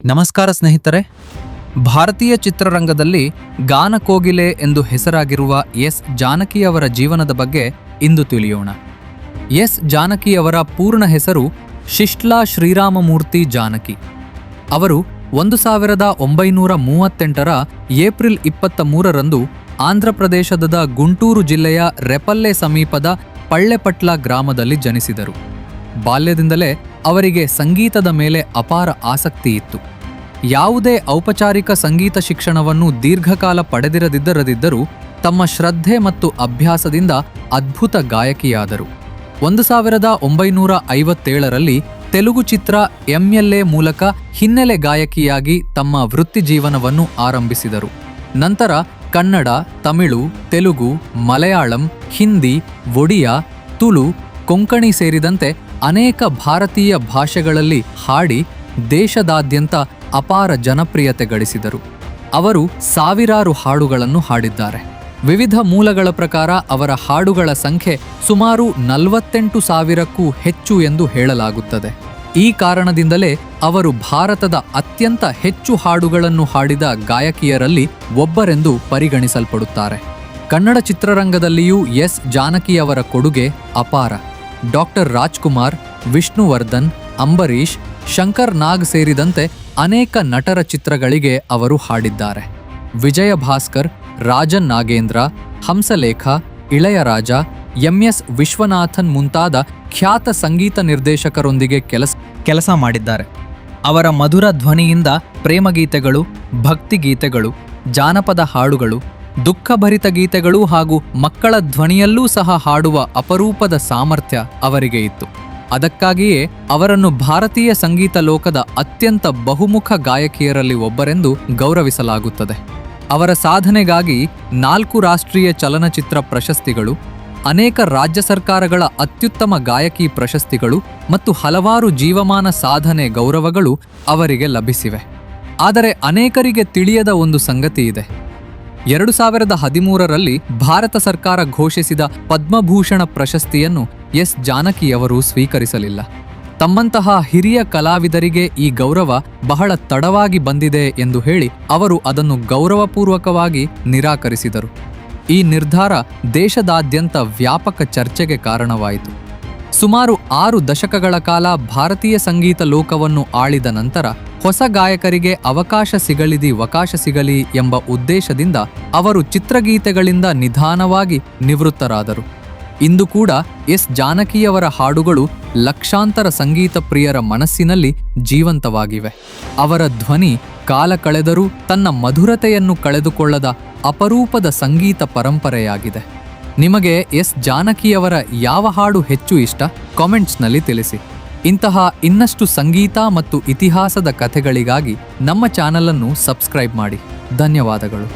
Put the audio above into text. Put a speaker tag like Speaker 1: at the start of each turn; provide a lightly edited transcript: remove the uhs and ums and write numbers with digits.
Speaker 1: ನಮಸ್ಕಾರ ಸ್ನೇಹಿತರೆ. ಭಾರತೀಯ ಚಿತ್ರರಂಗದಲ್ಲಿ ಗಾನ ಕೋಗಿಲೆ ಎಂದು ಹೆಸರಾಗಿರುವ ಎಸ್ ಜಾನಕಿಯವರ ಜೀವನದ ಬಗ್ಗೆ ಇಂದು ತಿಳಿಯೋಣ. ಎಸ್ ಜಾನಕಿಯವರ ಪೂರ್ಣ ಹೆಸರು ಶಿಷ್ಟ್ಲಾ ಶ್ರೀರಾಮಮೂರ್ತಿ ಜಾನಕಿ. ಅವರು 1938ರ ಏಪ್ರಿಲ್ 23ರಂದು ಆಂಧ್ರಪ್ರದೇಶದ ಗುಂಟೂರು ಜಿಲ್ಲೆಯ ರೆಪಲ್ಲೆ ಸಮೀಪದ ಪಳ್ಳೆಪಟ್ಲ ಗ್ರಾಮದಲ್ಲಿ ಜನಿಸಿದರು. ಬಾಲ್ಯದಿಂದಲೇ ಅವರಿಗೆ ಸಂಗೀತದ ಮೇಲೆ ಅಪಾರ ಆಸಕ್ತಿ ಇತ್ತು. ಯಾವುದೇ ಔಪಚಾರಿಕ ಸಂಗೀತ ಶಿಕ್ಷಣವನ್ನು ದೀರ್ಘಕಾಲ ಪಡೆದಿರದಿದ್ದರದಿದ್ದರೂ ತಮ್ಮ ಶ್ರದ್ಧೆ ಮತ್ತು ಅಭ್ಯಾಸದಿಂದ ಅದ್ಭುತ ಗಾಯಕಿಯಾದರು. 1957ರಲ್ಲಿ ತೆಲುಗು ಚಿತ್ರ ಎಂಎಲ್ಎ ಮೂಲಕ ಹಿನ್ನೆಲೆ ಗಾಯಕಿಯಾಗಿ ತಮ್ಮ ವೃತ್ತಿಜೀವನವನ್ನು ಆರಂಭಿಸಿದರು. ನಂತರ ಕನ್ನಡ, ತಮಿಳು, ತೆಲುಗು, ಮಲಯಾಳಂ, ಹಿಂದಿ, ಒಡಿಯಾ, ತುಳು, ಕೊಂಕಣಿ ಸೇರಿದಂತೆ ಅನೇಕ ಭಾರತೀಯ ಭಾಷೆಗಳಲ್ಲಿ ಹಾಡಿ ದೇಶದಾದ್ಯಂತ ಅಪಾರ ಜನಪ್ರಿಯತೆ ಗಳಿಸಿದರು. ಅವರು ಸಾವಿರಾರು ಹಾಡುಗಳನ್ನು ಹಾಡಿದ್ದಾರೆ. ವಿವಿಧ ಮೂಲಗಳ ಪ್ರಕಾರ ಅವರ ಹಾಡುಗಳ ಸಂಖ್ಯೆ ಸುಮಾರು 48,000ಕ್ಕೂ ಹೆಚ್ಚು ಎಂದು ಹೇಳಲಾಗುತ್ತದೆ. ಈ ಕಾರಣದಿಂದಲೇ ಅವರು ಭಾರತದ ಅತ್ಯಂತ ಹೆಚ್ಚು ಹಾಡುಗಳನ್ನು ಹಾಡಿದ ಗಾಯಕಿಯರಲ್ಲಿ ಒಬ್ಬರೆಂದು ಪರಿಗಣಿಸಲ್ಪಡುತ್ತಾರೆ. ಕನ್ನಡ ಚಿತ್ರರಂಗದಲ್ಲಿಯೂ ಎಸ್ ಜಾನಕಿಯವರ ಕೊಡುಗೆ ಅಪಾರ. ಡಾಕ್ಟರ್ ರಾಜ್ಕುಮಾರ್, ವಿಷ್ಣುವರ್ಧನ್, ಅಂಬರೀಷ್, ಶಂಕರ್ ನಾಗ್ ಸೇರಿದಂತೆ ಅನೇಕ ನಟರ ಚಿತ್ರಗಳಿಗೆ ಅವರು ಹಾಡಿದ್ದಾರೆ. ವಿಜಯ ಭಾಸ್ಕರ್, ರಾಜನ್ ನಾಗೇಂದ್ರ, ಹಂಸಲೇಖ, ಇಳೆಯರಾಜ, ಎಂಎಸ್ ವಿಶ್ವನಾಥನ್ ಮುಂತಾದ ಖ್ಯಾತ ಸಂಗೀತ ನಿರ್ದೇಶಕರೊಂದಿಗೆ ಕೆಲಸ ಮಾಡಿದ್ದಾರೆ. ಅವರ ಮಧುರ ಧ್ವನಿಯಿಂದ ಪ್ರೇಮಗೀತೆಗಳು, ಭಕ್ತಿಗೀತೆಗಳು, ಜಾನಪದ ಹಾಡುಗಳು, ದುಃಖಭರಿತ ಗೀತೆಗಳು ಹಾಗೂ ಮಕ್ಕಳ ಧ್ವನಿಯಲ್ಲೂ ಸಹ ಹಾಡುವ ಅಪರೂಪದ ಸಾಮರ್ಥ್ಯ ಅವರಿಗೆ ಇತ್ತು. ಅದಕ್ಕಾಗಿಯೇ ಅವರನ್ನು ಭಾರತೀಯ ಸಂಗೀತ ಲೋಕದ ಅತ್ಯಂತ ಬಹುಮುಖ ಗಾಯಕಿಯರಲ್ಲಿ ಒಬ್ಬರೆಂದು ಗೌರವಿಸಲಾಗುತ್ತದೆ. ಅವರ ಸಾಧನೆಗಾಗಿ 4 ರಾಷ್ಟ್ರೀಯ ಚಲನಚಿತ್ರ ಪ್ರಶಸ್ತಿಗಳು, ಅನೇಕ ರಾಜ್ಯ ಸರ್ಕಾರಗಳ ಅತ್ಯುತ್ತಮ ಗಾಯಕಿ ಪ್ರಶಸ್ತಿಗಳು ಮತ್ತು ಹಲವಾರು ಜೀವಮಾನ ಸಾಧನೆ ಗೌರವಗಳು ಅವರಿಗೆ ಲಭಿಸಿವೆ. ಆದರೆ ಅನೇಕರಿಗೆ ತಿಳಿಯದ ಒಂದು ಸಂಗತಿ ಇದೆ. 2013ರಲ್ಲಿ ಭಾರತ ಸರ್ಕಾರ ಘೋಷಿಸಿದ ಪದ್ಮಭೂಷಣ ಪ್ರಶಸ್ತಿಯನ್ನು ಎಸ್ ಜಾನಕಿಯವರು ಸ್ವೀಕರಿಸಲಿಲ್ಲ. ತಮ್ಮಂತಹ ಹಿರಿಯ ಕಲಾವಿದರಿಗೆ ಈ ಗೌರವ ಬಹಳ ತಡವಾಗಿ ಬಂದಿದೆ ಎಂದು ಹೇಳಿ ಅವರು ಅದನ್ನು ಗೌರವಪೂರ್ವಕವಾಗಿ ನಿರಾಕರಿಸಿದರು. ಈ ನಿರ್ಧಾರ ದೇಶದಾದ್ಯಂತ ವ್ಯಾಪಕ ಚರ್ಚೆಗೆ ಕಾರಣವಾಯಿತು. ಸುಮಾರು 6 ದಶಕಗಳ ಕಾಲ ಭಾರತೀಯ ಸಂಗೀತ ಲೋಕವನ್ನು ಆಳಿದ ನಂತರ ಹೊಸ ಗಾಯಕರಿಗೆ ಅವಕಾಶ ಸಿಗಲಿ ಎಂಬ ಉದ್ದೇಶದಿಂದ ಅವರು ಚಿತ್ರಗೀತೆಗಳಿಂದ ನಿಧಾನವಾಗಿ ನಿವೃತ್ತರಾದರು. ಇಂದು ಕೂಡ ಎಸ್ ಜಾನಕಿಯವರ ಹಾಡುಗಳು ಲಕ್ಷಾಂತರ ಸಂಗೀತ ಪ್ರಿಯರ ಮನಸ್ಸಿನಲ್ಲಿ ಜೀವಂತವಾಗಿವೆ. ಅವರ ಧ್ವನಿ ಕಾಲ ಕಳೆದರೂ ತನ್ನ ಮಧುರತೆಯನ್ನು ಕಳೆದುಕೊಳ್ಳದ ಅಪರೂಪದ ಸಂಗೀತ ಪರಂಪರೆಯಾಗಿದೆ. ನಿಮಗೆ ಎಸ್ ಜಾನಕಿಯವರ ಯಾವ ಹಾಡು ಹೆಚ್ಚು ಇಷ್ಟ? ಕಾಮೆಂಟ್ಸ್ನಲ್ಲಿ ತಿಳಿಸಿ. ಇಂತಹ ಇನ್ನಷ್ಟು ಸಂಗೀತ ಮತ್ತು ಇತಿಹಾಸದ ಕಥೆಗಳಿಗಾಗಿ ನಮ್ಮ ಚಾನಲ್ ಅನ್ನು ಸಬ್ಸ್ಕ್ರೈಬ್ ಮಾಡಿ. ಧನ್ಯವಾದಗಳು.